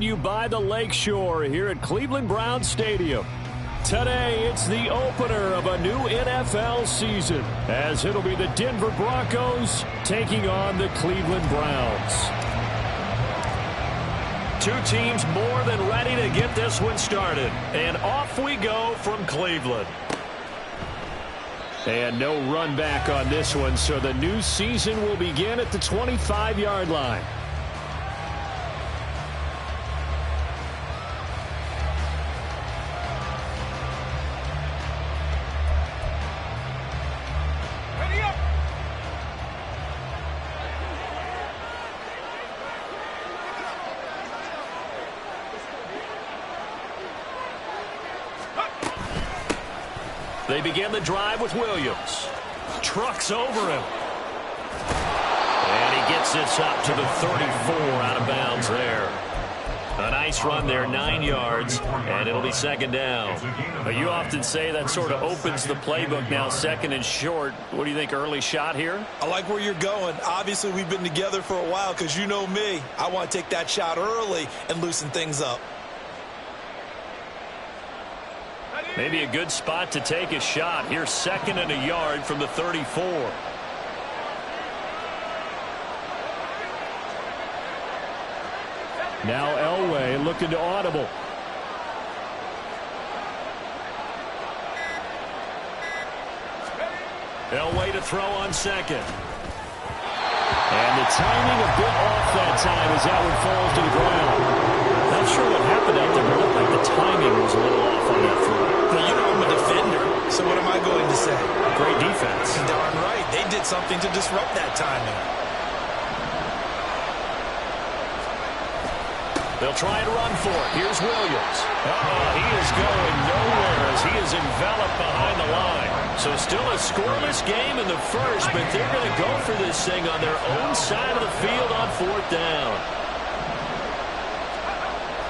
You by the Lakeshore here at Cleveland Browns Stadium. Today, it's the opener of a new NFL season, as it'll be the Denver Broncos taking on the Cleveland Browns. Two teams more than ready to get this one started. And off we go from Cleveland. And no run back on this one, so the new season will begin at the 25-yard line. They begin the drive with Williams. Trucks over him. And he gets this up to the 34, out of bounds there. A nice run there, 9 yards, and it'll be second down. You often say that sort of opens the playbook now, second and short. What do you think, early shot here? I like where you're going. Obviously, we've been together for a while because you know me. I want to take that shot early and loosen things up. Maybe a good spot to take a shot. Here's second and a yard from the 34. Now Elway looking to audible. Elway to throw on second. And the timing a bit off that time as that one falls to the ground. Not sure what happened out there, but it looked like the timing was a little off on that throw. Now, you know I'm a defender, so what am I going to say? Great defense. Darn right. They did something to disrupt that timing. They'll try and run for it. Here's Williams. He is going nowhere as he is enveloped behind the line. So still a scoreless game in the first, but they're going to go for this thing on their own side of the field on fourth down.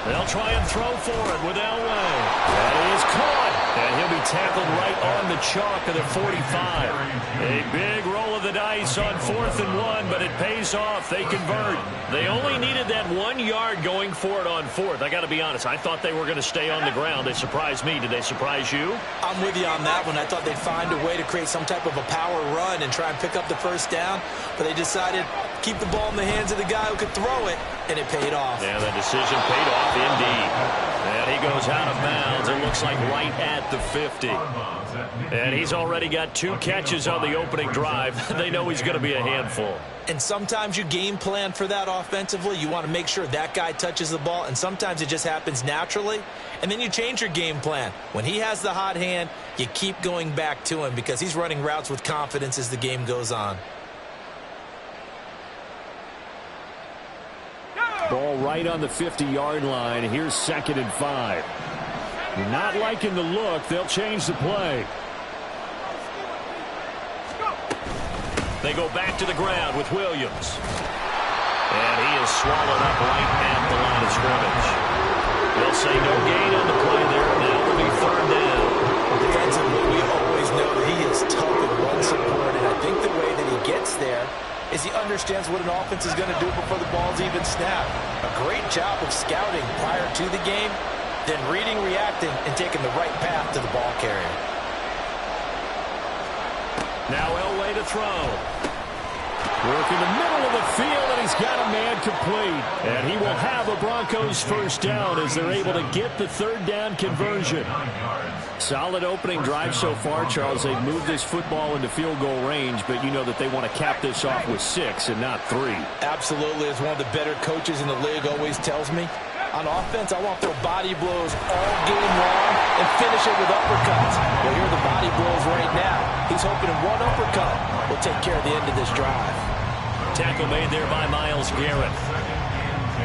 They'll try and throw for it with Elway. And he is caught. And he'll be tackled right on the chalk of the 45. A big roll of the dice on 4th and 1, but it pays off. They convert. They only needed that 1 yard going for it on 4th. I got to be honest. I thought they were going to stay on the ground. They surprised me. Did they surprise you? I'm with you on that one. I thought they'd find a way to create some type of a power run and try and pick up the first down, but they decided keep the ball in the hands of the guy who could throw it, and it paid off. Yeah, the decision paid off indeed. And he goes out of bounds. It looks like right at the 50. And he's already got 2 catches on the opening drive. They know he's going to be a handful. And sometimes you game plan for that offensively. You want to make sure that guy touches the ball, and sometimes it just happens naturally. And then you change your game plan. When he has the hot hand, you keep going back to him because he's running routes with confidence as the game goes on. Ball right on the 50-yard line. Here's 2nd and 5. Not liking the look. They'll change the play. They go back to the ground with Williams. And he is swallowed up right at the line of scrimmage. They'll say no gain on the play there. Now it'll be 3rd down. Defensively, we always know that he is tough and run support, and I think the way that he gets there is he understands what an offense is going to do before the ball's even snapped. A great job of scouting prior to the game, then reading, reacting, and taking the right path to the ball carrier. Now Elway to throw. Work in the middle of the field, and he's got a man complete. And he will have a Broncos first down as they're able to get the 3rd down conversion. Solid opening drive so far, Charles. They've moved this football into field goal range, but you know that they want to cap this off with 6 and not 3. Absolutely. As one of the better coaches in the league always tells me, on offense, I want to throw body blows all game long and finish it with uppercuts. Well, here are the body blows right now. He's hoping one uppercut will take care of the end of this drive. Tackle made there by Myles Garrett.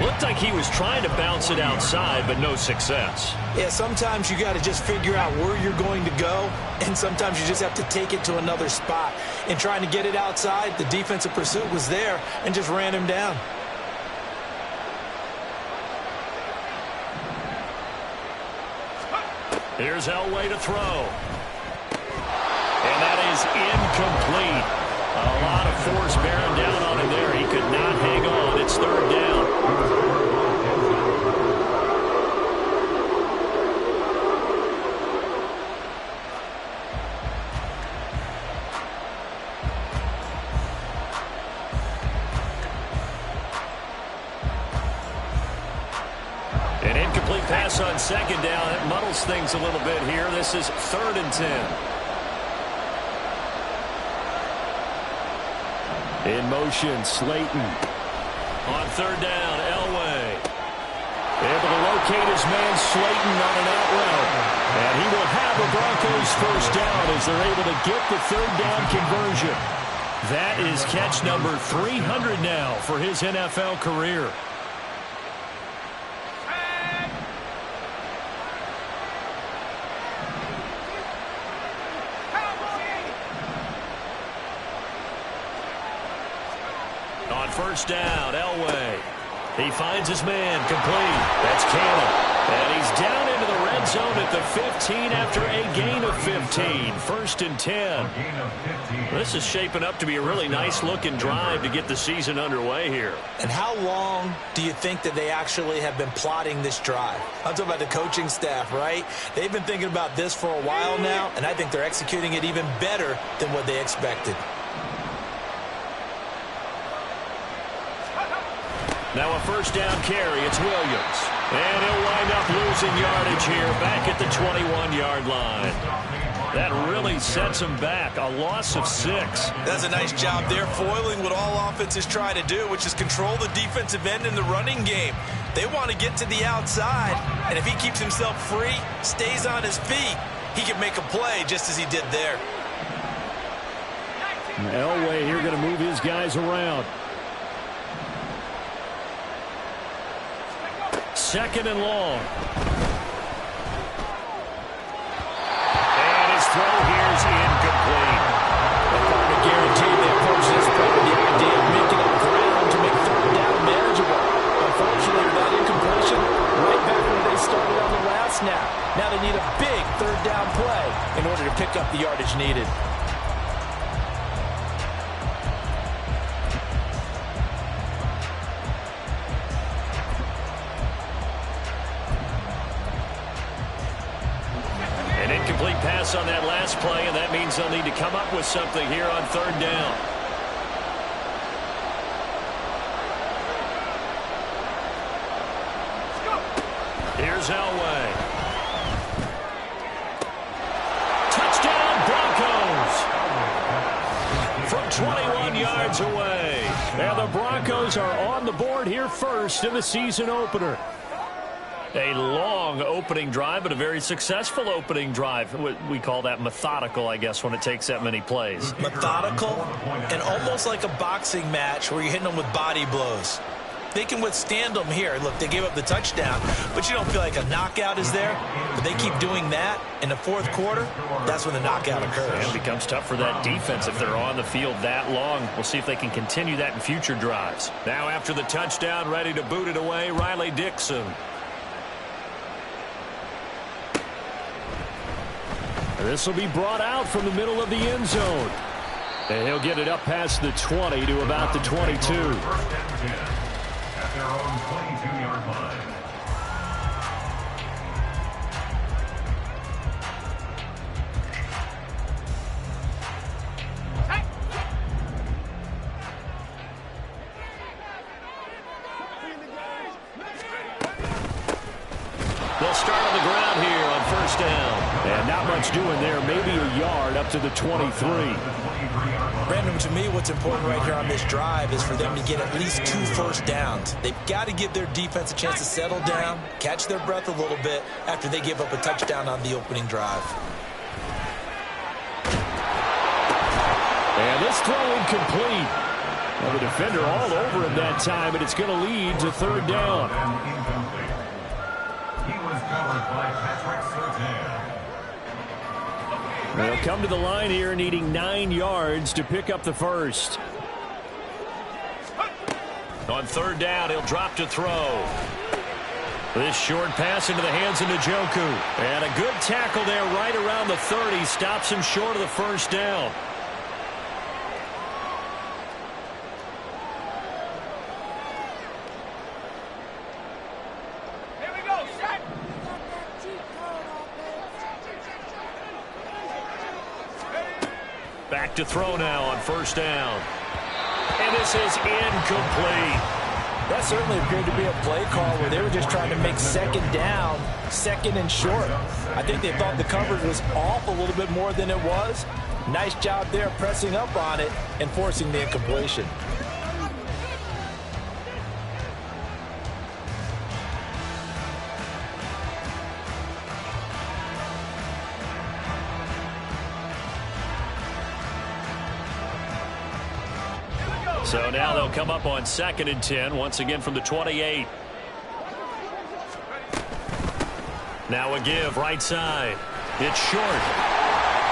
Looked like he was trying to bounce it outside, but no success. Yeah, sometimes you got to just figure out where you're going to go, and sometimes you just have to take it to another spot. And trying to get it outside, the defensive pursuit was there and just ran him down. Here's Elway to throw. And that is incomplete. A lot of force bearing down on him there. He could not hang on. It's 3rd down. An incomplete pass on second down. That muddles things a little bit here. This is 3rd and 10. In motion, Slayton. On 3rd down, Elway. Able to locate his man Slayton on an out route. And he will have the Broncos first down as they're able to get the 3rd down conversion. That is catch number 300 now for his NFL career. On 1st down, Elway. He finds his man, complete. That's Cannon. And he's down into the red zone at the 15 after a gain of 15. 1st and 10. This is shaping up to be a really nice-looking drive to get the season underway here. And how long do you think that they actually have been plotting this drive? I'm talking about the coaching staff, right? They've been thinking about this for a while now, and I think they're executing it even better than what they expected. Now a 1st down carry. It's Williams. And he'll wind up losing yardage here back at the 21-yard line. That really sets him back. A loss of 6. That's a nice job there, foiling what all offenses try to do, which is control the defensive end in the running game. They want to get to the outside, and if he keeps himself free, stays on his feet, he can make a play just as he did there. Elway here going to move his guys around. 2nd and long. And his throw here is incomplete. The partner guaranteed they approach this play with the idea of making up ground to make 3rd down manageable. Unfortunately, with that incompletion, right back where they started on the last snap. Now they need a big 3rd down play in order to pick up the yardage needed. Pass on that last play, and that means they'll need to come up with something here on 3rd down. Here's Elway. Touchdown, Broncos! From 21 yards away. And the Broncos are on the board here first in the season opener. A long opening drive, but a very successful opening drive. We call that methodical, I guess, when it takes that many plays. Methodical and almost like a boxing match where you're hitting them with body blows. They can withstand them here. Look, they gave up the touchdown, but you don't feel like a knockout is there. But they keep doing that in the 4th quarter. That's when the knockout occurs. It becomes tough for that defense if they're on the field that long. We'll see if they can continue that in future drives. Now after the touchdown, ready to boot it away, Riley Dixon. This will be brought out from the middle of the end zone. And he'll get it up past the 20 to about the 22. At their own 22-yard line. They'll start on the ground here on 1st down. And not much doing there. Maybe a yard up to the 23. Brandon, to me, what's important right here on this drive is for them to get at least 2 first downs. They've got to give their defense a chance to settle down, catch their breath a little bit after they give up a touchdown on the opening drive. And this throw incomplete. Well, the defender all over him that time, and it's going to lead to 3rd down. He was covered by Patrick Surtain. They'll come to the line here needing 9 yards to pick up the first. On 3rd down, he'll drop to throw. This short pass into the hands of Njoku. And a good tackle there right around the 30. Stops him short of the 1st down. Back to throw now on 1st down. And this is incomplete. That certainly appeared to be a play call where they were just trying to make second down, second and short. I think they thought the coverage was off a little bit more than it was. Nice job there pressing up on it and forcing the incompletion. So now they'll come up on 2nd and 10, once again from the 28. Now a give, right side. It's short.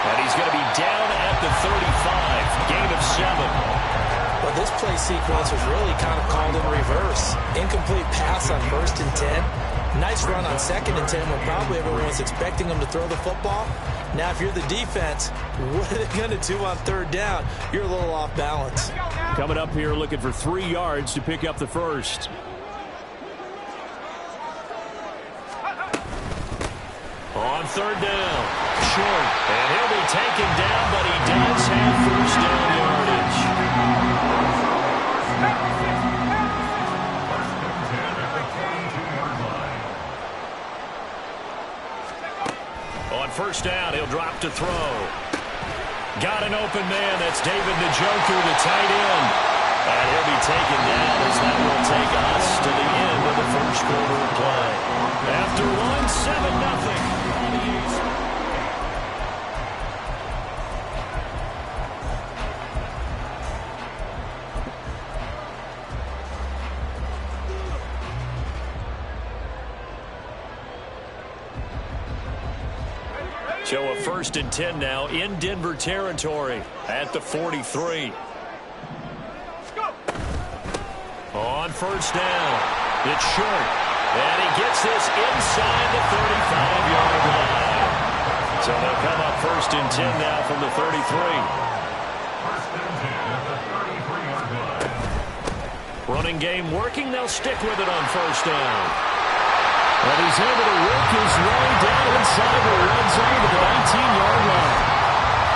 And he's going to be down at the 35. Gain of 7. Well, this play sequence was really kind of called in reverse. Incomplete pass on 1st and 10. Nice run on 2nd and 10 when probably everyone was expecting him to throw the football. Now, if you're the defense, what are they going to do on 3rd down? You're a little off balance. Coming up here looking for 3 yards to pick up the first. On 3rd down, short. And he'll be taken down, but he does have 1st down yardage. On 1st down, he'll drop to throw. Got an open man. That's David Njoku, the tight end. And he'll be taken down as that will take us to the end of the 1st quarter of play. After 1, 7-0. So a 1st and 10 now in Denver territory at the 43. On 1st down, it's short, and he gets this inside the 35-yard line. So they'll come up 1st and 10 now from the 33. 1st and 10 at the 33-yard line. Running game working, they'll stick with it on 1st down. And he's able to work his way down inside the red zone to the 19-yard line.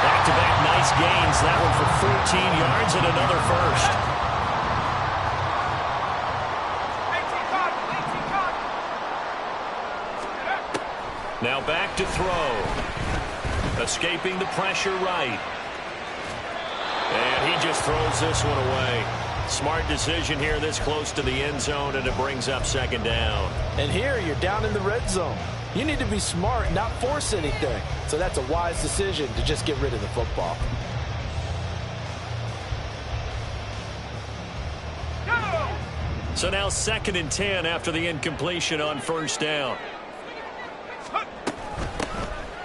Back-to-back nice gains. That one for 14 yards and another first. Now back to throw. Escaping the pressure right. And he just throws this one away. Smart decision here this close to the end zone, and it brings up 2nd down. And here you're down in the red zone. You need to be smart, not force anything. So that's a wise decision to just get rid of the football. So now 2nd and 10 after the incompletion on 1st down.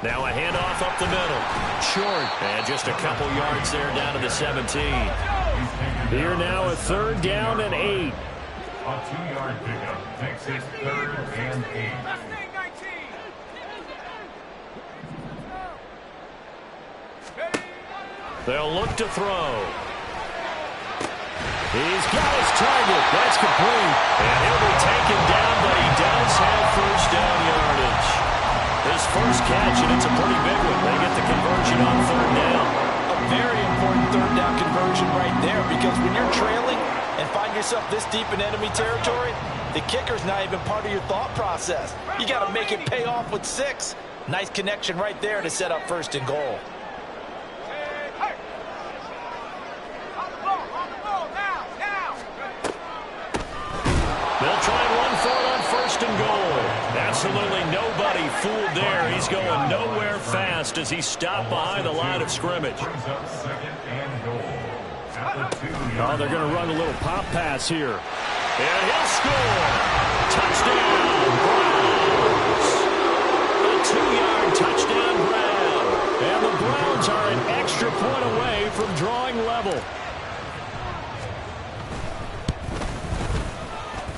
Now a handoff up the middle. Short. And just a couple yards there down to the 17. Here now a 3rd down and 8. A 2-yard pickup makes it 3rd and 8. They'll look to throw. He's got his target. That's complete. And he'll be taken down, but he does have 1st down yardage. His first catch, and it's a pretty big one. They get the conversion on 3rd down. A very important 3rd down conversion right there, because when you're trailing and find yourself this deep in enemy territory, the kicker's not even part of your thought process. You got to make it pay off with 6. Nice connection right there to set up 1st and goal. They'll try and run for it on 1st and goal. Absolutely nobody fooled there. He's going nowhere fast as he's stopped behind the line of scrimmage. Brings up 2nd and goal at the 2-yard Oh, they're going to run a little pop pass here. And he'll score. Touchdown, Browns. A 2-yard touchdown, Brown. And the Browns are an extra point away from drawing level.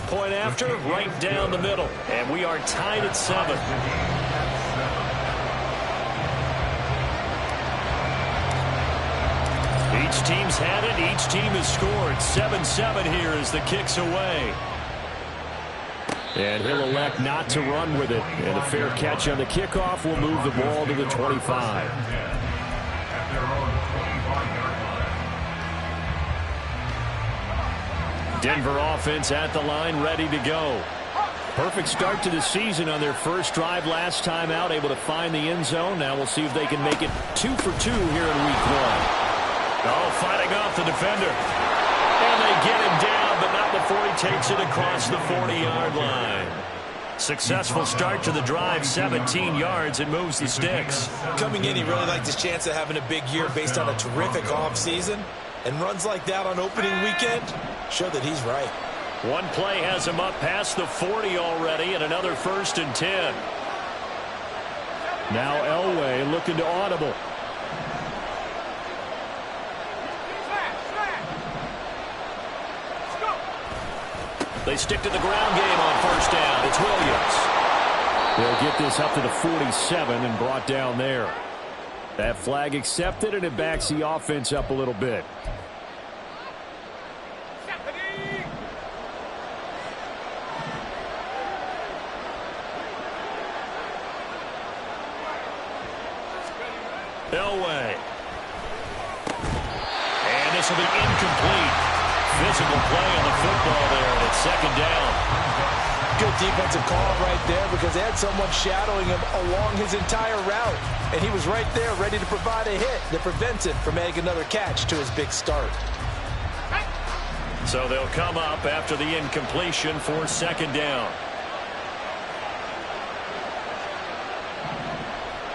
Point after, right down the middle. And we are tied at 7. Each team's had it. Each team has scored. 7-7 here as the kick's away. And he'll elect not to run with it. And a fair catch on the kickoff will move the ball to the 25. At their own 25-yard line. Denver offense at the line, ready to go. Perfect start to the season on their first drive last time out, able to find the end zone. Now we'll see if they can make it 2 for 2 here in week 1. Oh, fighting off the defender. And they get him down, but not before he takes it across the 40-yard line. Successful start to the drive, 17 yards, and moves the sticks. Coming in, he really liked his chance of having a big year based on a terrific offseason. And runs like that on opening weekend show that he's right. One play has him up past the 40 already, and another 1st and 10. Now Elway looking to audible. They stick to the ground game on 1st down. It's Williams. They'll get this up to the 47 and brought down there. That flag accepted, and it backs the offense up a little bit. Elway. And this will be incomplete. Physical play on the football there, and it's 2nd down. Good defensive call right there because they had someone shadowing him along his entire route. And he was right there ready to provide a hit that prevents him from making another catch to his big start. So they'll come up after the incompletion for 2nd down.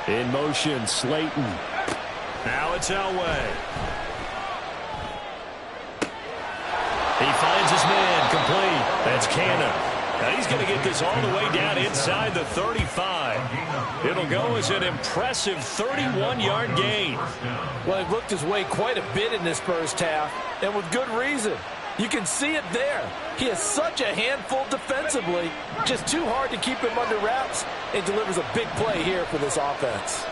In motion, Slayton. Now it's Elway. He finds his man complete. That's Cannon. Now he's going to get this all the way down inside the 35. It'll go as an impressive 31-yard gain. Well, he looked his way quite a bit in this first half, and with good reason. You can see it there. He is such a handful defensively. Just too hard to keep him under wraps. He delivers a big play here for this offense.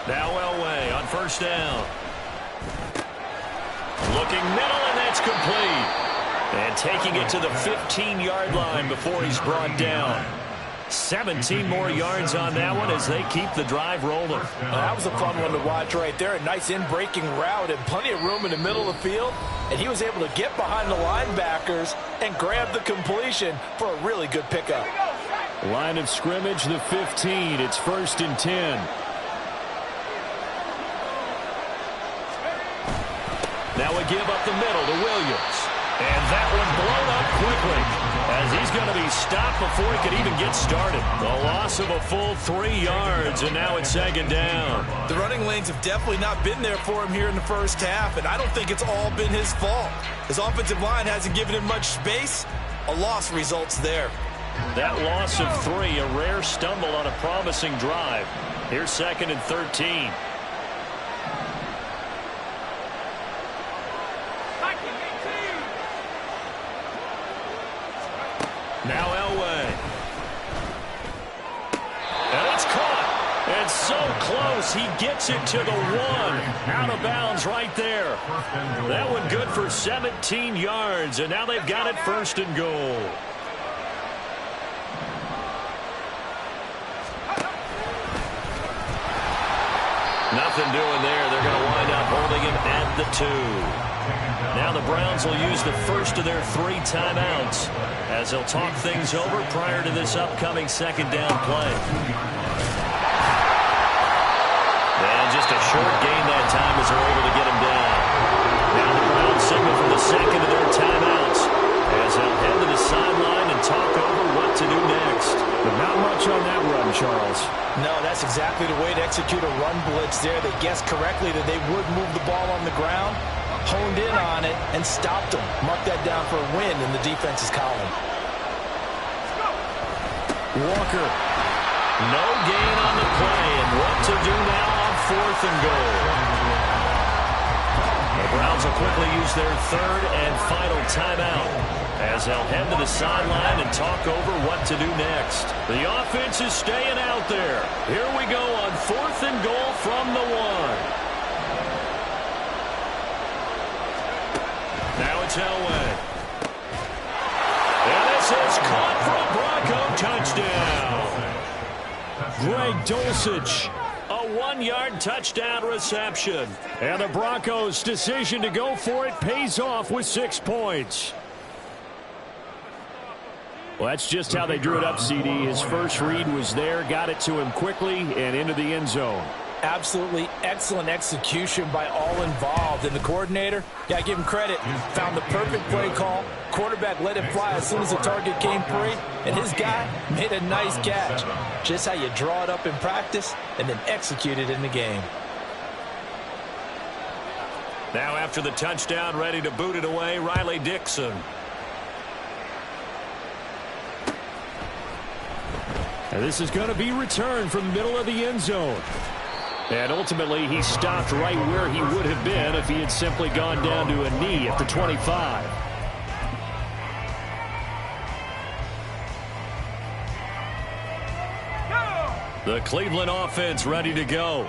Now Elway on 1st down. Looking middle, and that's complete. And taking it to the 15-yard line before he's brought down. 17 more yards on that one as they keep the drive rolling. That was a fun one to watch right there. A nice in-breaking route and plenty of room in the middle of the field. And he was able to get behind the linebackers and grab the completion for a really good pickup. Line of scrimmage, the 15. It's 1st and 10. Now we give up the middle to Williams. And that one blown up quickly as he's going to be stopped before he could even get started. The loss of a full 3 yards, and now it's 2nd down. The running lanes have definitely not been there for him here in the first half, and I don't think it's all been his fault. His offensive line hasn't given him much space. A loss results there. That loss of 3, a rare stumble on a promising drive. Here's 2nd and 13. Now Elway. And it's caught. And so close. He gets it to the 1. Out of bounds right there. That one good for 17 yards. And now they've got it 1st and goal. Nothing doing there. They're going to wind up holding him at the 2. Now the Browns will use the first of their 3 timeouts as they'll talk things over prior to this upcoming 2nd down play. And just a short gain that time as they're able to get him down. Now the Browns signal for the 2nd of their timeouts as they'll head to the sideline and talk over what to do next. But not much on that run, Charles. No, that's exactly the way to execute a run blitz there. They guessed correctly that they would move the ball on the ground, honed in on it, and stopped them. Mark that down for a win in the defense's column. Walker. No gain on the play, and what to do now on 4th and goal. The Browns will quickly use their 3rd and final timeout as they'll head to the sideline and talk over what to do next. The offense is staying out there. Here we go on 4th and goal from the 1. Now it's Elway. And this is caught for a Bronco touchdown. Greg Dulcich. A 51-yard touchdown reception. And the Broncos' decision to go for it pays off with 6 points. Well, that's just how they drew it up, CD. His first read was there, got it to him quickly, and into the end zone. Absolutely excellent execution by all involved. And the coordinator, got to give him credit, found the perfect play call. Quarterback let it fly as soon as the target came free, and his guy made a nice catch. Just how you draw it up in practice and then execute it in the game. Now after the touchdown, ready to boot it away, Riley Dixon. And this is going to be returned from the middle of the end zone. And ultimately, he stopped right where he would have been if he had simply gone down to a knee at the 25. The Cleveland offense ready to go.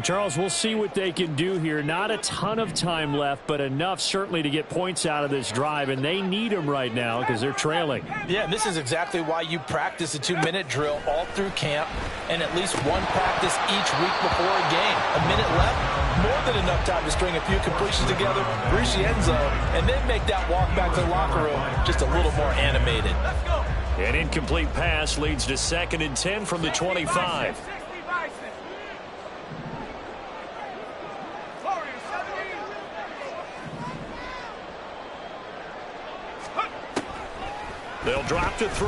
Charles, we'll see what they can do here. Not a ton of time left, but enough certainly to get points out of this drive, and they need them right now because they're trailing. Yeah, and this is exactly why you practice a 2-minute drill all through camp and at least one practice each week before a game. A minute left, more than enough time to string a few completions together, reach the end zone, and then make that walk back to the locker room just a little more animated. An incomplete pass leads to 2nd and 10 from the 25. They'll drop to throw.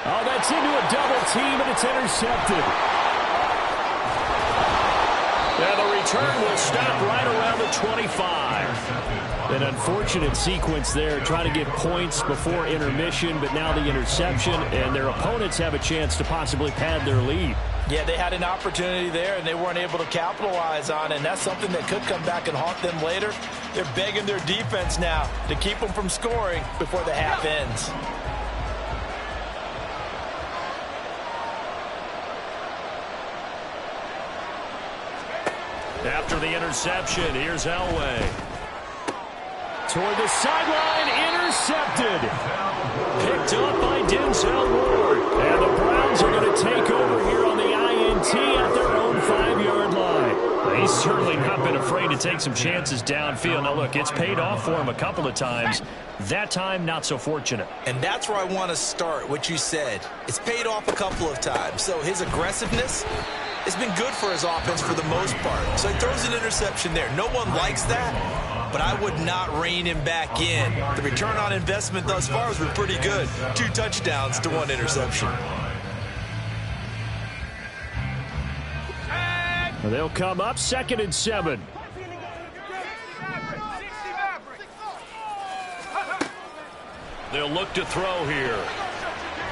Oh, that's into a double team, and it's intercepted. Now the return will stop right around the 25. An unfortunate sequence there, trying to get points before intermission, but now the interception, and their opponents have a chance to possibly pad their lead. Yeah, they had an opportunity there, and they weren't able to capitalize on it, and that's something that could come back and haunt them later. They're begging their defense now to keep them from scoring before the half ends. After the interception, here's Elway. Toward the sideline, intercepted. Picked up by Denzel Ward. And the Browns are going to take over here on the INT at their own 5-yard line. He's certainly not been afraid to take some chances downfield. Now, look, it's paid off for him a couple of times. That time, not so fortunate. And that's where I want to start, what you said. It's paid off a couple of times. So his aggressiveness has been good for his offense for the most part. So he throws an interception there. No one likes that, but I would not rein him back in. The return on investment thus far has been pretty good. 2 touchdowns to 1 interception. They'll come up 2nd and 7. They'll look to throw here.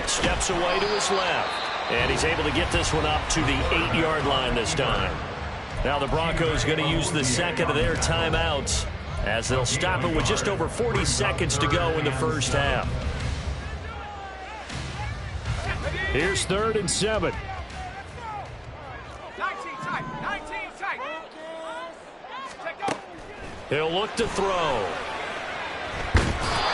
Steps away to his left. And he's able to get this one up to the 8-yard line this time. Now the Broncos going to use the second of their timeouts as they'll stop it with just over 40 seconds to go in the first half. Here's 3rd and 7. He'll look to throw.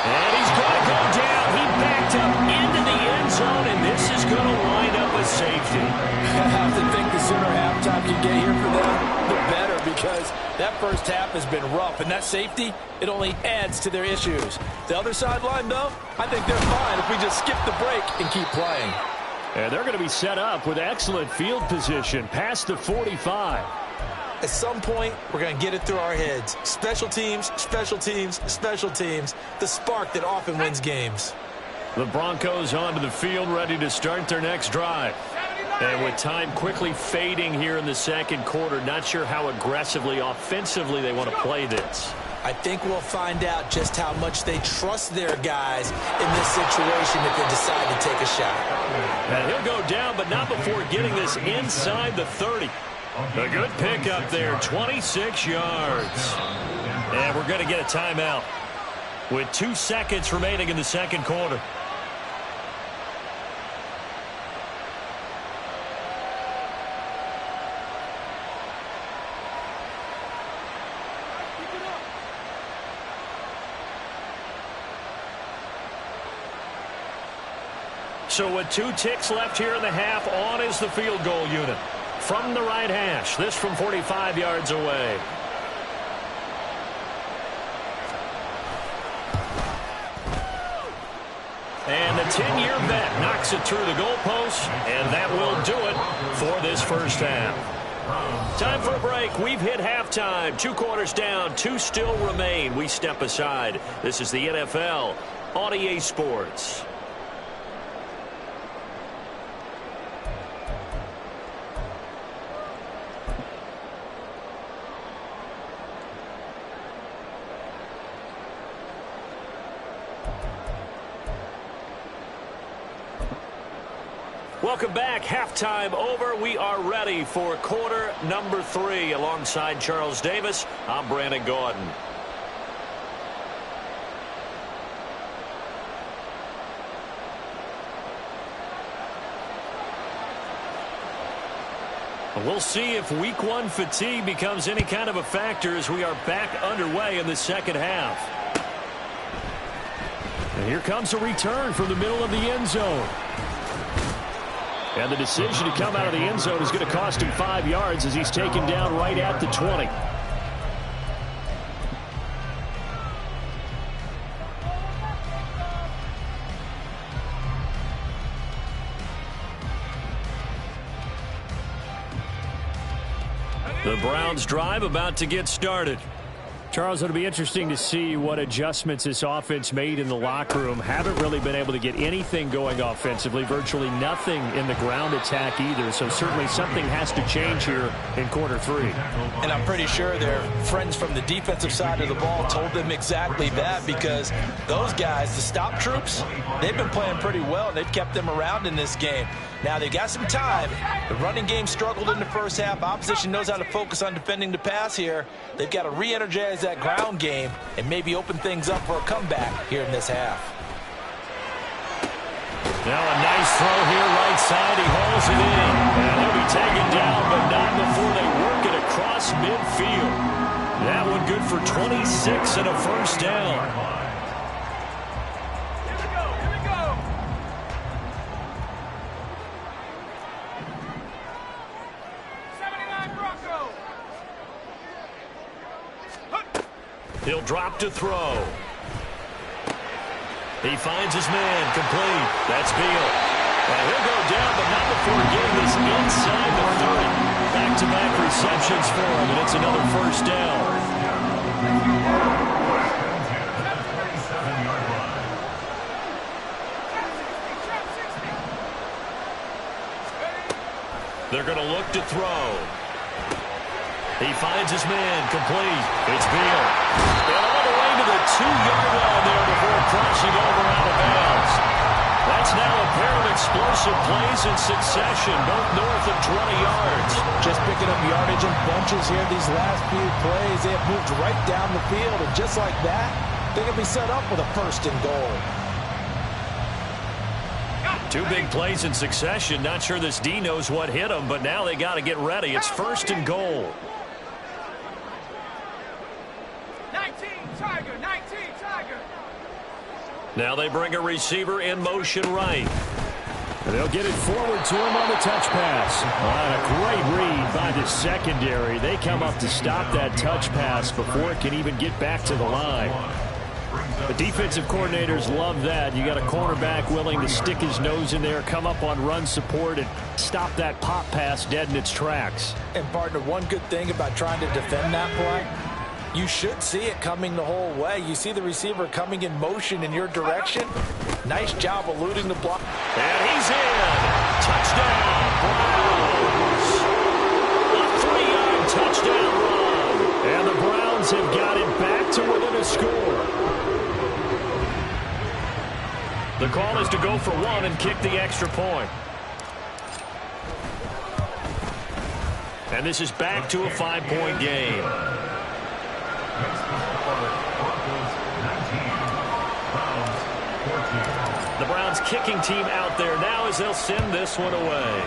And he's going to go down. He backed up into the end zone, and this is going to wind up a safety. I have to think the sooner halftime can get here for them, the better, because that first half has been rough, and that safety, it only adds to their issues. The other sideline, though, I think they're fine if we just skip the break and keep playing. And they're going to be set up with excellent field position past the 45. At some point, we're going to get it through our heads. Special teams, special teams, special teams. The spark that often wins games. The Broncos onto the field, ready to start their next drive. And with time quickly fading here in the second quarter, not sure how aggressively, offensively they want to play this. I think we'll find out just how much they trust their guys in this situation if they decide to take a shot. And he'll go down, but not before getting this inside the 30. A good pickup there, 26 yards. And we're going to get a timeout with 2 seconds remaining in the second quarter. So with 2 ticks left here in the half, on is the field goal unit. From the right hash, this from 45 yards away. And the 10-year bet knocks it through the goalpost, and that will do it for this first half. Time for a break. We've hit halftime. 2 quarters down, 2 still remain. We step aside. This is the NFL on EA Sports. Welcome back. Halftime over. We are ready for quarter number 3. Alongside Charles Davis, I'm Brandon Gaudin. We'll see if week 1 fatigue becomes any kind of a factor as we are back underway in the second half. And here comes a return from the middle of the end zone. And the decision to come out of the end zone is going to cost him 5 yards as he's taken down right at the 20. The Browns drive about to get started. Charles, it'll be interesting to see what adjustments this offense made in the locker room. Haven't really been able to get anything going offensively, virtually nothing in the ground attack either. So certainly something has to change here in quarter 3. And I'm pretty sure their friends from the defensive side of the ball told them exactly that, because those guys, the stop troops, they've been playing pretty well, and they've kept them around in this game. Now, they got some time. The running game struggled in the first half. Opposition knows how to focus on defending the pass here. They've got to re-energize that ground game and maybe open things up for a comeback here in this half. Now a nice throw here right side. He hauls it in. And he'll be taken down, but not before they work it across midfield. That one good for 26 and a first down. He'll drop to throw. He finds his man, complete. That's Beal. And he'll go down, but not before getting this inside the 30. Back-to-back receptions for him, and it's another first down. They're going to look to throw. He finds his man, complete. It's Beal. And all the way to the 2-yard line there before crossing over out of bounds. That's now a pair of explosive plays in succession, both north of 20 yards. Just picking up yardage in bunches here these last few plays. They have moved right down the field, and just like that, they can be set up with a first and goal. 2 big plays in succession. Not sure this D knows what hit him, but now they got to get ready. It's first and goal. 19, Tiger, 19, Tiger. Now they bring a receiver in motion right. And they'll get it forward to him on the touch pass. On a great read by the secondary. They come up to stop that touch pass before it can even get back to the line. The defensive coordinators love that. You got a cornerback willing to stick his nose in there, come up on run support, and stop that pop pass dead in its tracks. And, partner, one good thing about trying to defend that play, you should see it coming the whole way. You see the receiver coming in motion in your direction. Nice job eluding the block. And he's in. Touchdown, Browns. A 3-yard touchdown run. And the Browns have got it back to within a score. The call is to go for 1 and kick the extra point. And this is back to a 5-point game. The Browns kicking team out there now as they'll send this one away.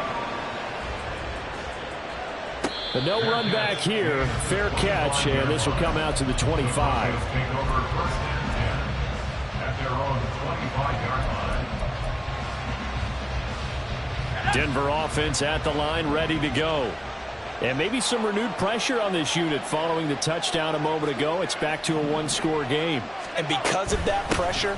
The no run back here. Fair catch, and this will come out to the 25. Denver offense at the line, ready to go. And maybe some renewed pressure on this unit following the touchdown a moment ago. It's back to a one-score game. And because of that pressure,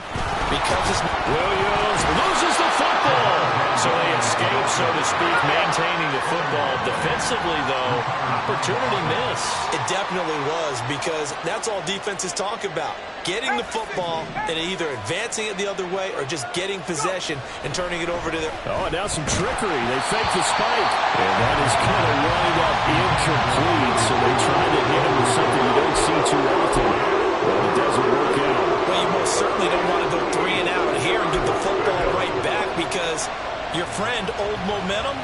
because it's... Williams loses the football. So they escape, so to speak, maintaining the football. Defensively, though, opportunity miss. It definitely was, because that's all defenses talk about. Getting the football and either advancing it the other way or just getting possession and turning it over to their... Oh, now some trickery. They fake the spike. And that is going to wind up incomplete. So they try to hit him with something you don't see too often. But it doesn't work out. Well, you most certainly don't want to go 3 and out here and get the football right back, because your friend, Old Momentum,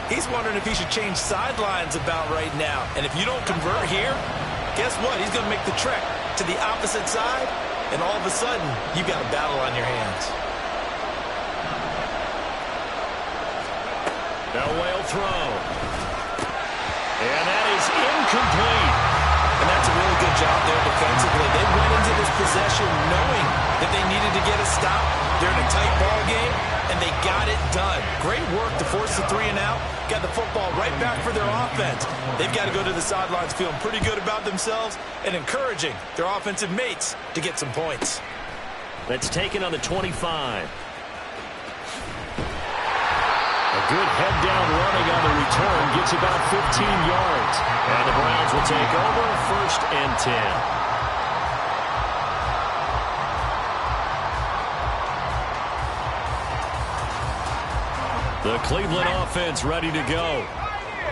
he's wondering if he should change sidelines about right now. And if you don't convert here, guess what? He's going to make the trek to the opposite side, and all of a sudden, you've got a battle on your hands. Now whale throw. And that is incomplete. And that's a really good job there defensively. They went into this possession knowing that they needed to get a stop. They're in a tight ball game, and they got it done. Great work to force the 3 and out. Got the football right back for their offense. They've got to go to the sidelines feeling pretty good about themselves and encouraging their offensive mates to get some points. That's taken on the 25. A good head-down running on the return. Gets about 15 yards. And the Browns will take over, 1st and 10. The Cleveland offense ready to go.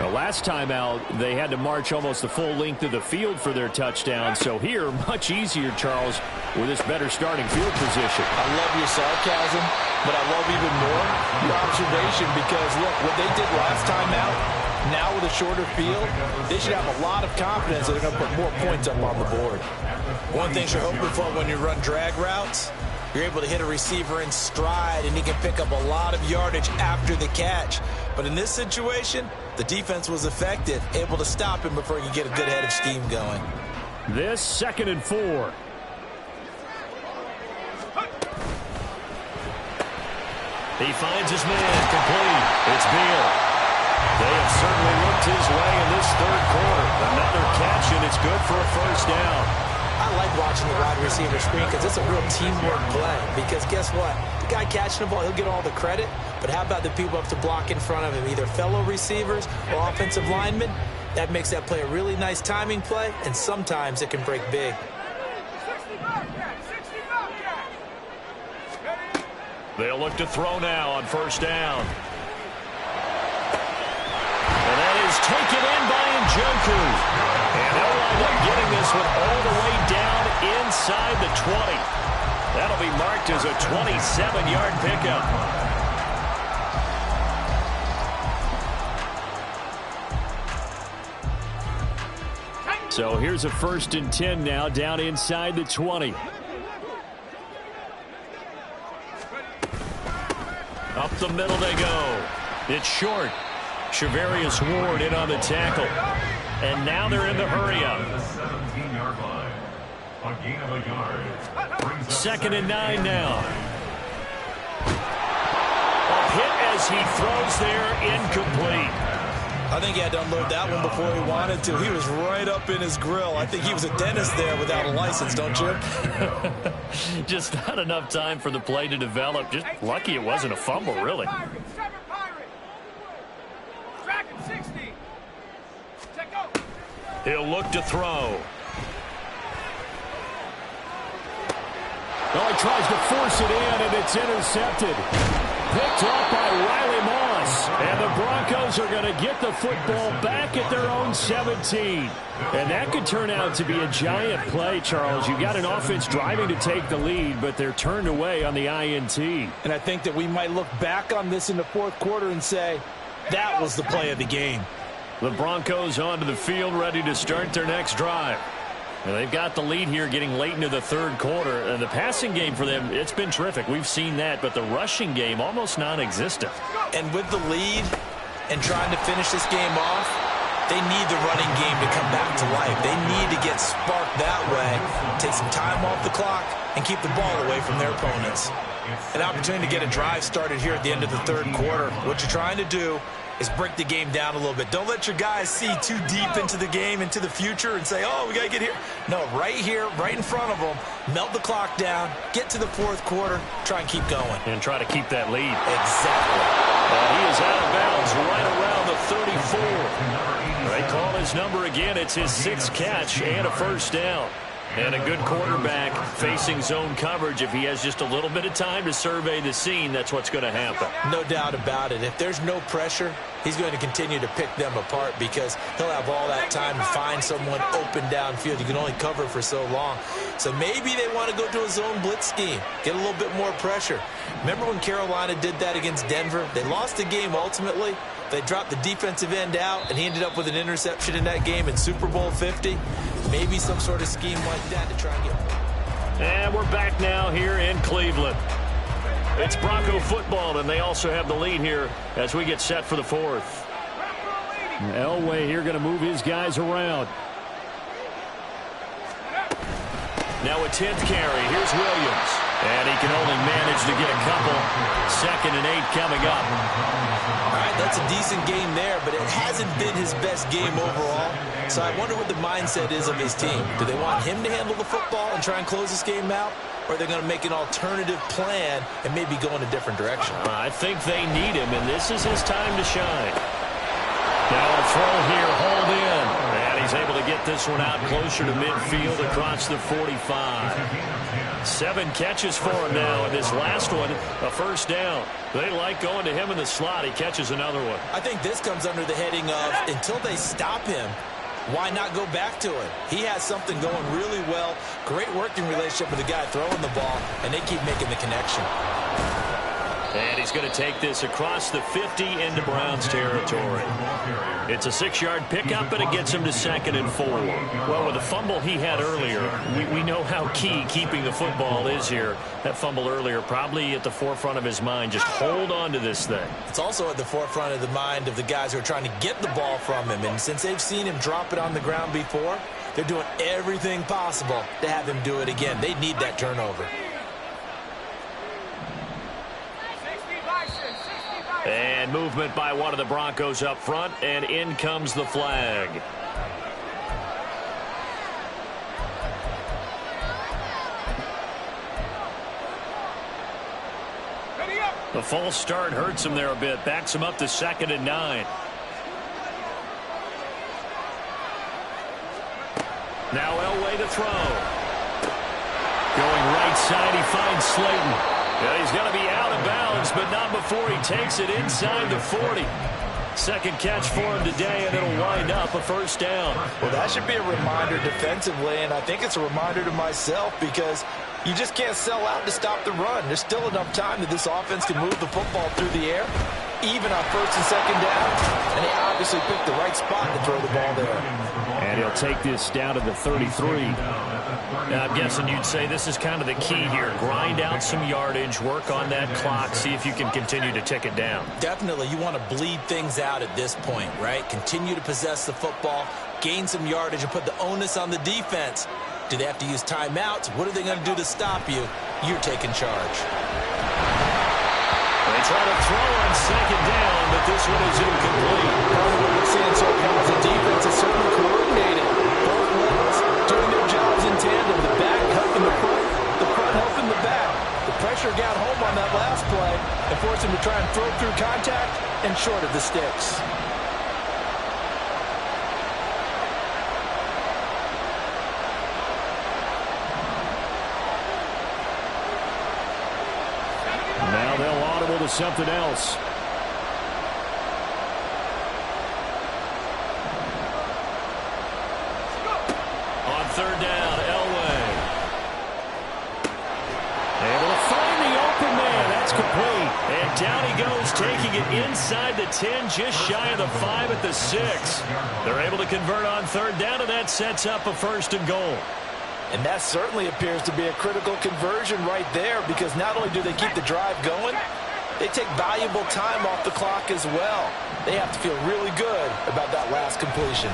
The last time out, they had to march almost the full length of the field for their touchdown. So here, much easier, Charles, with this better starting field position. I love your sarcasm, but I love even more your observation, because, look, what they did last time out, now with a shorter field, they should have a lot of confidence that they're going to put more points up on the board. One thing you're hoping for when you run drag routes, you're able to hit a receiver in stride, and he can pick up a lot of yardage after the catch. But in this situation, the defense was effective, able to stop him before he could get a good head of steam going. This 2nd and 4. He finds his man, complete. It's Beal. They have certainly looked his way in this 3rd quarter. Another catch, and it's good for a 1st down. I like watching the wide receiver screen, because it's a real teamwork play. Because guess what? The guy catching the ball, he'll get all the credit. But how about the people up to block in front of him, either fellow receivers or offensive linemen? That makes that play a really nice timing play, and sometimes it can break big. They'll look to throw now on 1st down. And that is taken in by Njoku. And they'll wind up getting this one all the way down inside the 20. That'll be marked as a 27-yard pickup. So here's a 1st and 10 now, down inside the 20. Up the middle they go. It's short. Shavarius Ward in on the tackle. And now they're in the hurry-up. 17-yard line. A gain of a yard. 2nd and 9 now. A hit as he throws there, incomplete. I think he had to unload that one before he wanted to. He was right up in his grill. I think he was a dentist there without a license, don't you? Just not enough time for the play to develop. Just lucky it wasn't a fumble, really. He'll look to throw. Well, he tries to force it in, and it's intercepted. Picked up by Riley Moss. And the Broncos are going to get the football back at their own 17. And that could turn out to be a giant play, Charles. You got an offense driving to take the lead, but they're turned away on the INT. And I think that we might look back on this in the 4th quarter and say, that was the play of the game. The Broncos onto the field, ready to start their next drive. And they've got the lead here getting late into the 3rd quarter. And the passing game for them, it's been terrific. We've seen that, but the rushing game almost non-existent. And with the lead and trying to finish this game off, they need the running game to come back to life. They need to get sparked that way, take some time off the clock, and keep the ball away from their opponents. An opportunity to get a drive started here at the end of the third quarter. What you're trying to do is break the game down a little bit. Don't let your guys see too deep into the game, into the future, and say, oh, we got to get here. No, right here, right in front of them, melt the clock down, get to the fourth quarter, try and keep going. And try to keep that lead. Exactly. And he is out of bounds right around the 34. They call his number again. It's his 6th catch and a first down. And a good quarterback facing zone coverage. If he has just a little bit of time to survey the scene, that's what's going to happen. No doubt about it. If there's no pressure, he's going to continue to pick them apart because he'll have all that time to find someone open downfield. You can only cover for so long. So maybe they want to go to a zone blitz scheme, get a little bit more pressure. Remember when Carolina did that against Denver? They lost the game ultimately. They dropped the defensive end out, and he ended up with an interception in that game in Super Bowl 50. Maybe some sort of scheme like that to try and get. And we're back now here in Cleveland. It's Bronco football, and they also have the lead here as we get set for the fourth. Elway here going to move his guys around. Now a 10th carry. Here's Williams. And he can only manage to get a couple. 2nd and 8 coming up. All right, that's a decent game there, but it hasn't been his best game overall. So I wonder what the mindset is of his team. Do they want him to handle the football and try and close this game out? Or are they going to make an alternative plan and maybe go in a different direction? I think they need him, and this is his time to shine. Now a throw here, hold in. And he's able to get this one out closer to midfield across the 45. 7 catches for him now, and this last one, a first down. They like going to him in the slot. He catches another one. I think this comes under the heading of until they stop him, why not go back to it? He has something going really well. Great working relationship with the guy throwing the ball, and they keep making the connection. And he's going to take this across the 50 into Browns territory. It's a 6-yard pickup, and it gets him to 2nd and 4. Well, with the fumble he had earlier, we know how key keeping the football is here. That fumble earlier probably at the forefront of his mind. Just hold on to this thing. It's also at the forefront of the mind of the guys who are trying to get the ball from him. And since they've seen him drop it on the ground before, they're doing everything possible to have him do it again. They need that turnover. And movement by one of the Broncos up front, and in comes the flag. The false start hurts him there a bit, backs him up to 2nd and 9. Now Elway to throw. Going right side, he finds Slayton. Yeah, he's going to be out of bounds, but not before he takes it inside the 40. 2nd catch for him today, and it'll wind up a first down. Well, that should be a reminder defensively, and I think it's a reminder to myself because you just can't sell out to stop the run. There's still enough time that this offense can move the football through the air, even on 1st and 2nd down, and they obviously picked the right spot to throw the ball there. And he'll take this down to the 33. Now, I'm guessing you'd say this is kind of the key here. Grind out some yardage, work on that clock, see if you can continue to tick it down. Definitely. You want to bleed things out at this point, right? Continue to possess the football, gain some yardage, and put the onus on the defense. Do they have to use timeouts? What are they going to do to stop you? You're taking charge. They try to throw on 2nd down, but this one is incomplete. Part of what we're seeing so far is the defense is certainly coordinated. Both levels doing their jobs in tandem. The back helping the front helping the back. The pressure got home on that last play and forced him to try and throw through contact and short of the sticks. Now they'll audible to something else. On 3rd down, Elway. Able to find the open man. That's complete. And down he goes, taking it inside the 10, just shy of the 5 at the 6. They're able to convert on 3rd down, and that sets up a 1st and goal. And that certainly appears to be a critical conversion right there because not only do they keep the drive going, they take valuable time off the clock as well. They have to feel really good about that last completion.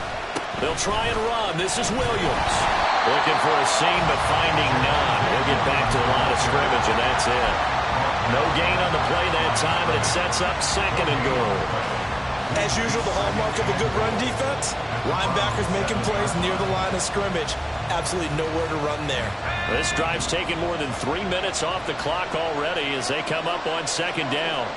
They'll try and run. This is Williams. Looking for a seam, but finding none. He'll get back to the line of scrimmage, and that's it. No gain on the play that time, and it sets up 2nd and goal. As usual, the hallmark of a good run defense, linebackers making plays near the line of scrimmage. Absolutely nowhere to run there. This drive's taken more than 3 minutes off the clock already as they come up on 2nd down.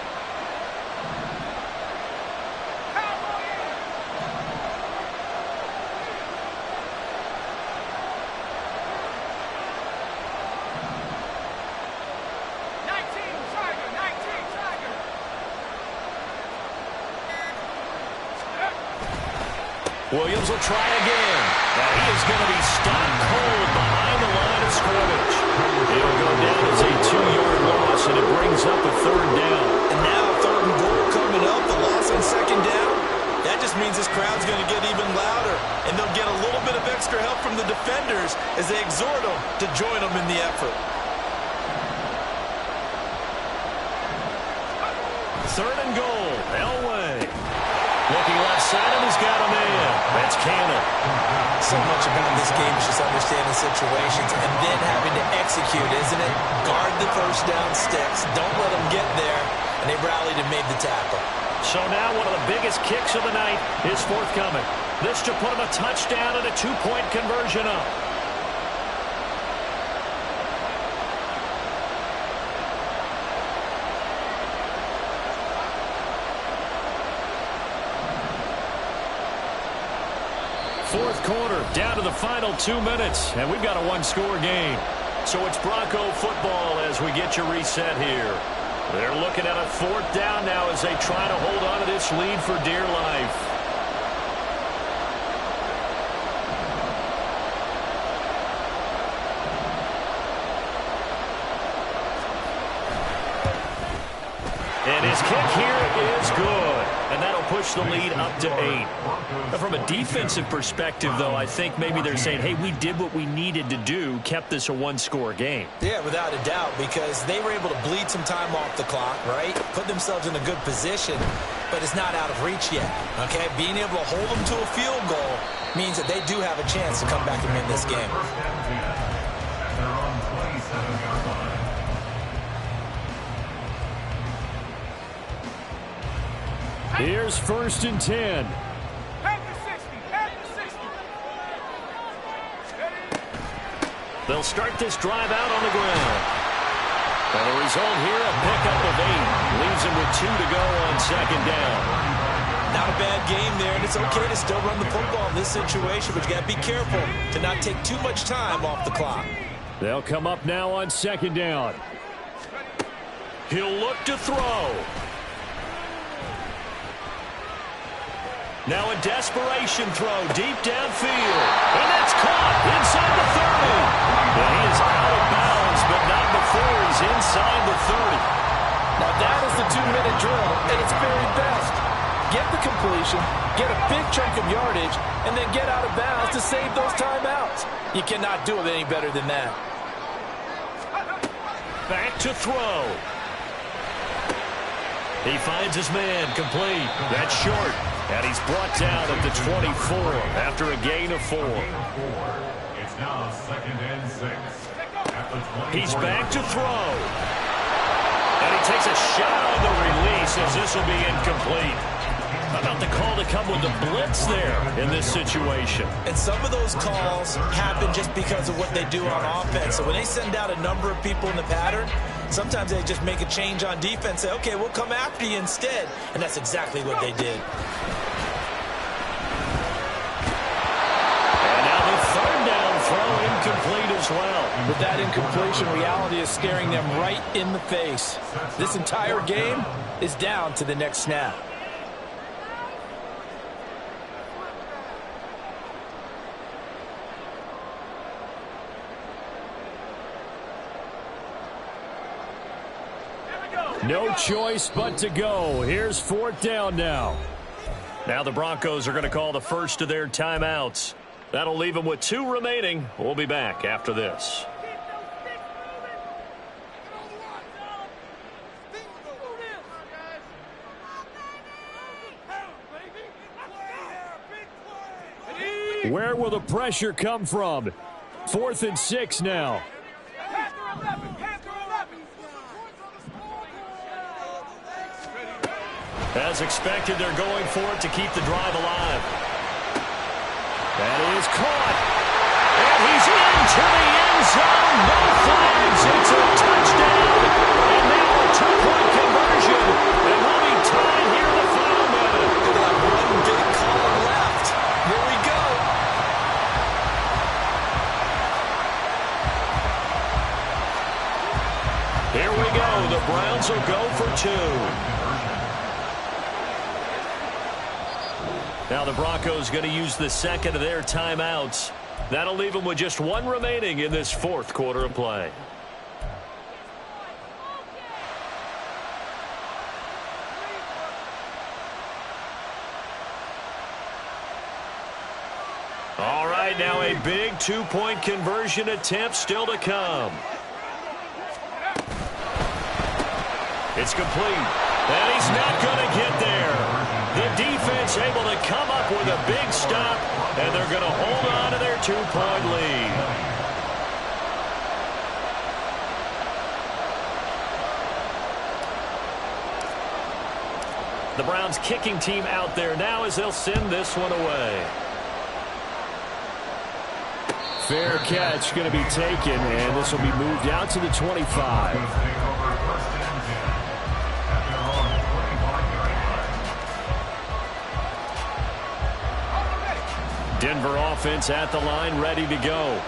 Williams will try again. Now he is going to be stopped cold behind the line of scrimmage. It'll go down as a 2-yard loss, and it brings up a 3rd down. And now 3rd and goal coming up, the loss on 2nd down. That just means this crowd's going to get even louder, and they'll get a little bit of extra help from the defenders as they exhort them to join them in the effort. 3rd and goal, Elway. Looking left side, and he's got a man. That's Cannon. So much about this game is just understanding situations and then having to execute, isn't it? Guard the first down sticks. Don't let them get there. And they rallied and made the tackle. So now one of the biggest kicks of the night is forthcoming. This to put him a touchdown and a 2-point conversion up. Fourth quarter, down to the final 2 minutes, and we've got a 1-score game. So it's Bronco football as we get you reset here. They're looking at a 4th down now as they try to hold on to this lead for dear life. And his kick here is good. And that'll push the lead up to 8. From a defensive perspective, though, I think maybe they're saying, hey, we did what we needed to do, kept this a 1-score game. Yeah, without a doubt, because they were able to bleed some time off the clock, right? Put themselves in a good position, but it's not out of reach yet, okay? Being able to hold them to a field goal means that they do have a chance to come back and win this game. Here's 1st and 10. They'll start this drive out on the ground. And the result here, a pickup of 8. Leaves him with 2 to go on 2nd down. Not a bad game there, and it's okay to still run the football in this situation, but you got to be careful to not take too much time off the clock. They'll come up now on 2nd down. He'll look to throw. Now a desperation throw deep downfield. And that's caught inside the 30. And he is out of bounds, but not before he's inside the 30. Now that is the 2-minute drill at its very best. Get the completion, get a big chunk of yardage, and then get out of bounds to save those timeouts. You cannot do it any better than that. Back to throw. He finds his man complete. That's short. And he's brought down at the 24 after a gain of 4. It's now 2nd and 6. At the 24. He's back to throw. And he takes a shot on the release as this will be incomplete. How about the call to come with the blitz there in this situation? And some of those calls happen just because of what they do on offense. So when they send out a number of people in the pattern, sometimes they just make a change on defense, say, okay, we'll come after you instead. And that's exactly what they did. And now the 3rd down throw incomplete as well. With that incompletion, reality is staring them right in the face. This entire game is down to the next snap. No choice but to go. Here's 4th down now. Now the Broncos are going to call the first of their timeouts. That'll leave them with 2 remaining. We'll be back after this. Where will the pressure come from? 4th and 6 now. As expected, they're going for it to keep the drive alive. That is caught. And he's into the end zone. No flags. It's a touchdown. And now a two-point conversion. And we'll be tied here in the final minute. Look at that one big column left. Here we go. Here we go. The Browns will go for two. Now the Broncos going to use the second of their timeouts. That'll leave them with just one remaining in this fourth quarter of play. All right, now a big two-point conversion attempt still to come. It's complete, and he's not going to get there. The defense able to come up with a big stop, and they're going to hold on to their two-point lead. The Browns kicking team out there now as they'll send this one away. Fair catch going to be taken, and this will be moved out to the 25. Denver offense at the line, ready to go.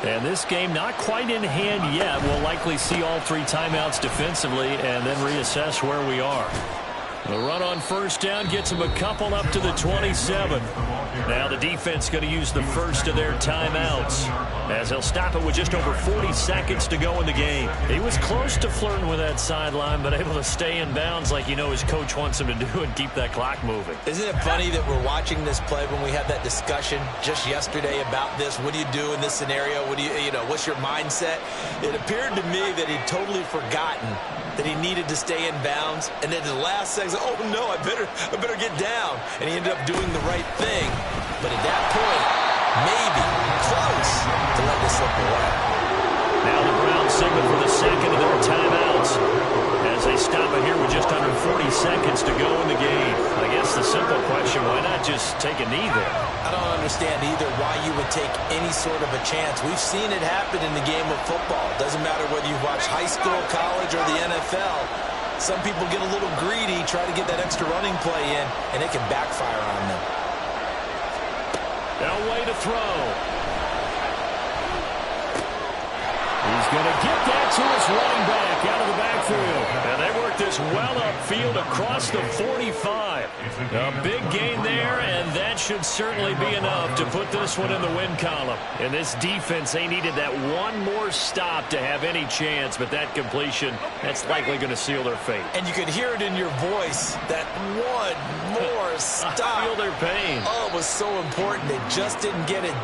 And this game not quite in hand yet. We'll likely see all three timeouts defensively and then reassess where we are. The run on first down gets them a couple up to the 27. Now the defense going to use the first of their timeouts as they'll stop it with just over 40 seconds to go in the game. He was close to flirting with that sideline, but able to stay in bounds like you know his coach wants him to do and keep that clock moving. Isn't it funny that we're watching this play when we had that discussion just yesterday about this? What do you do in this scenario? What do you know, what's your mindset? It appeared to me that he'd totally forgotten that he needed to stay in bounds, and then the last second, oh no, I better get down, and he ended up doing the right thing. But at that point, maybe close to let this slip away. Now the Browns signal for the second of their timeouts as they stop it here with just under 40 seconds to go in the game. I guess the simple question, why not just take a knee there? I don't understand either why you would take any sort of a chance. We've seen it happen in the game of football. Doesn't matter whether you watch high school, college, or the NFL. Some people get a little greedy, try to get that extra running play in, and it can backfire on them. No way to throw. He's going to get that to his running back out of the backfield. And they work this well upfield across the 45. A big gain there, and that should certainly be enough to put this one in the win column. And this defense, they needed that one more stop to have any chance, but that completion, that's likely going to seal their fate. And you could hear it in your voice, that one more stop. I feel their pain. Oh, it was so important. They just didn't get it